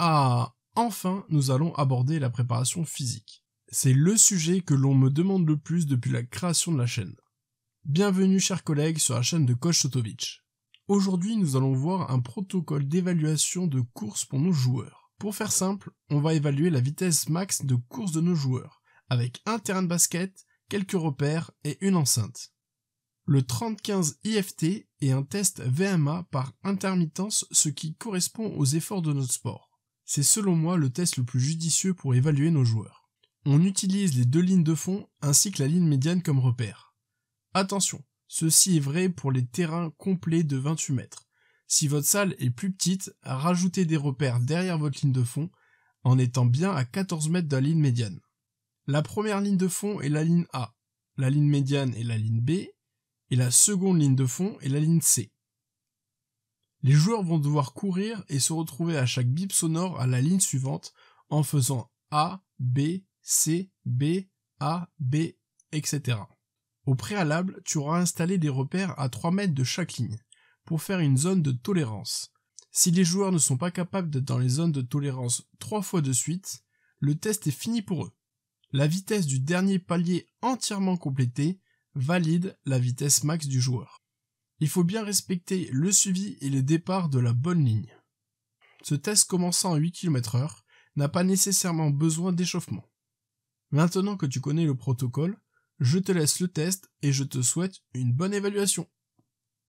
Ah, enfin, nous allons aborder la préparation physique. C'est le sujet que l'on me demande le plus depuis la création de la chaîne. Bienvenue chers collègues sur la chaîne de Coach Sotovic. Aujourd'hui, nous allons voir un protocole d'évaluation de course pour nos joueurs. Pour faire simple, on va évaluer la vitesse max de course de nos joueurs, avec un terrain de basket, quelques repères et une enceinte. Le 30-15 IFT est un test VMA par intermittence, ce qui correspond aux efforts de notre sport. C'est selon moi le test le plus judicieux pour évaluer nos joueurs. On utilise les deux lignes de fond ainsi que la ligne médiane comme repère. Attention, ceci est vrai pour les terrains complets de 28 mètres. Si votre salle est plus petite, rajoutez des repères derrière votre ligne de fond en étant bien à 14 mètres de la ligne médiane. La première ligne de fond est la ligne A, la ligne médiane est la ligne B, et la seconde ligne de fond est la ligne C. Les joueurs vont devoir courir et se retrouver à chaque bip sonore à la ligne suivante en faisant A, B, C, B, A, B, etc. Au préalable, tu auras installé des repères à 3 mètres de chaque ligne, pour faire une zone de tolérance. Si les joueurs ne sont pas capables d'être dans les zones de tolérance 3 fois de suite, le test est fini pour eux. La vitesse du dernier palier entièrement complété valide la vitesse max du joueur. Il faut bien respecter le suivi et le départ de la bonne ligne. Ce test commençant à 8 km/h n'a pas nécessairement besoin d'échauffement. Maintenant que tu connais le protocole, je te laisse le test et je te souhaite une bonne évaluation.